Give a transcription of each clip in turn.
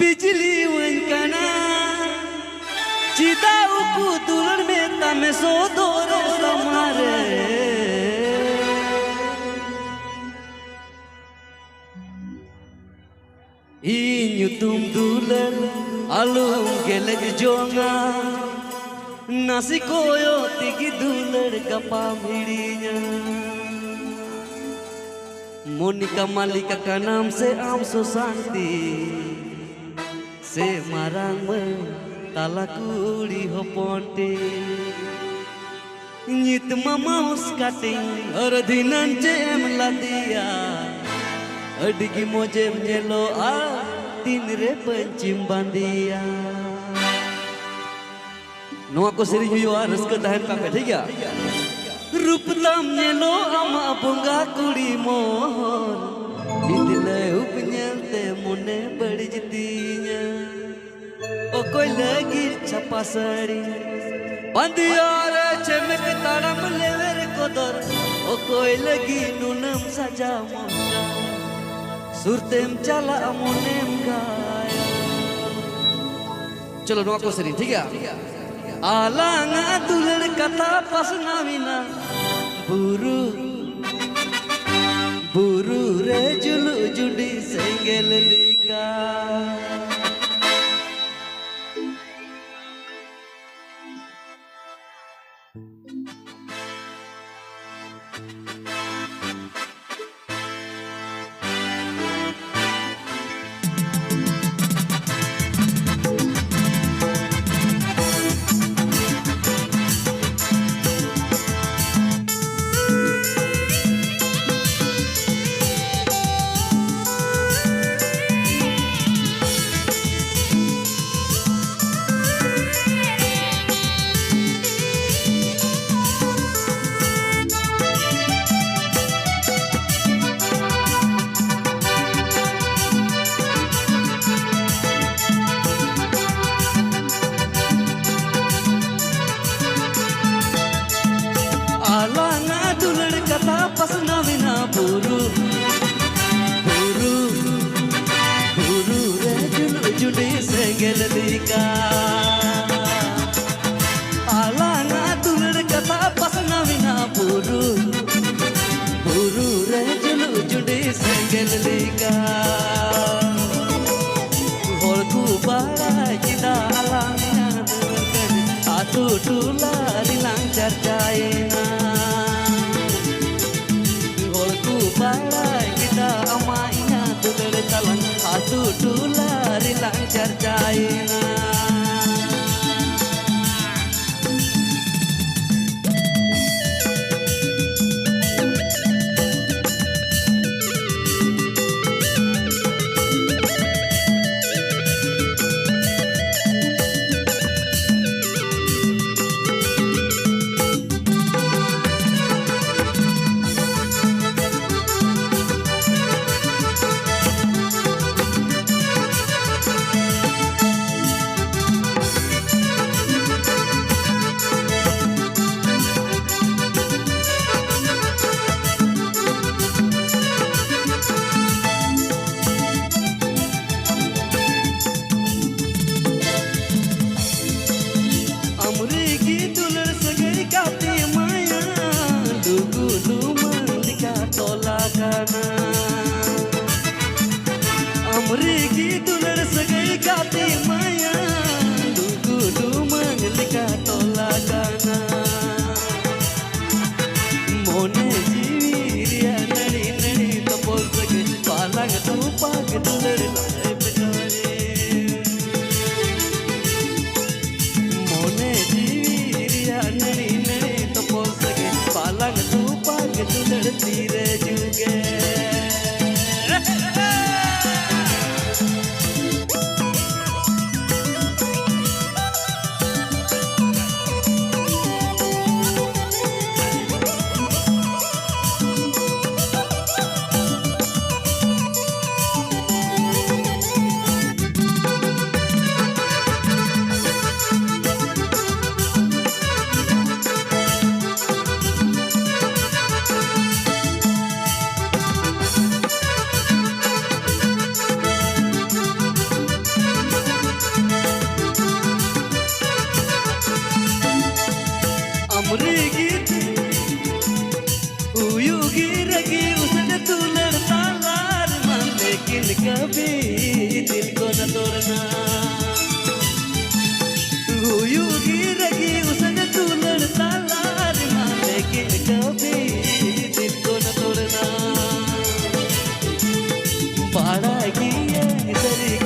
बिजली वंकना चिता उकु दुलड़ में तमे सो दोरे समारे इन्युतुम दुलड़ alum geleg jonga nasi koyo tigi dular kapamirinya Monica Malika ka naam se am so santi se marang me talakuri hoponte nyit mama uskating ardhinan jem ladia adigi mojem nyelo a tinre pencim bandia Noa ko sering huyo raska tahan kape ठीक है रूप ताम nyelo ama bunga kudi mohon Ditile upnyante mone berjitinya Okoi lagi chapa sari Bandiare chemek taram lever kodor Okoi lagi nunam saja monga Surtem chala amonem gaya चलो नोआ को सरी ठीक है आलांगा दुलड़ कथा पसना विना बुरु बुरु रे जुलु जुडी सेंगेल लिका आलांगा दुलड़ कथा पसना विना बुरु बुरु बुरु रे जुलु जुडी सेंगेल लिका आलांगा दुलड़ कथा पसना विना बुरु बुरु रे जुलु जुडी सेंगेल लिका होल ku balai kita alangnya dengan atu tula dilang carcaina balai kita amainya tulur talang atu tulari lancar caina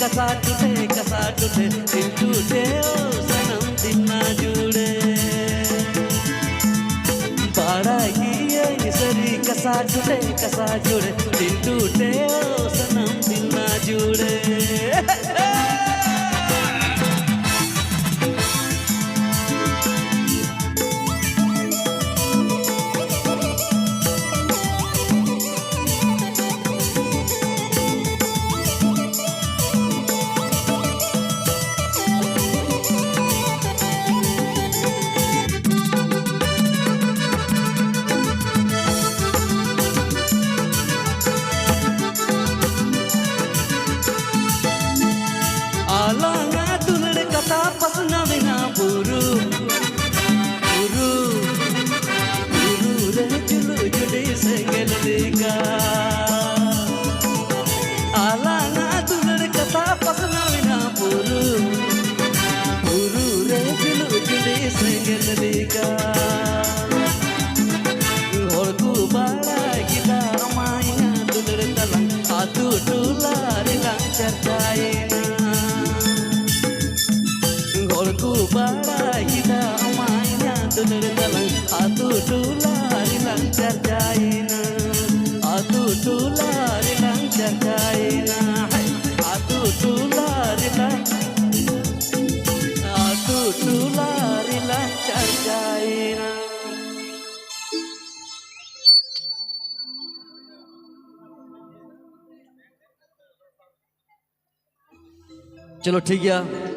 कसा टूटे दिल टूटे ओ सनम दिल ना जुड़े बाड़ा की सरी कसा जुड़े दिल टूटे ओ सनम दिल ना जुड़े आलांगा दुलड़ कथा पसना बिना बुरू रे जुलू जुड़ी संगल लेगा आलांगा दुलड़ कथा पसना बिना बुरू रे जुलू जुड़ी संगल लेगा और तू बड़ा गिदा माया दुलड़ तलंग आतू टूला रिलांग चर्चाएना Ku bara kita mainnya tulur dalang atu tulari lancar jaina atu tulari lancar jaina atu tulari lancar jaina चलो ठीक है।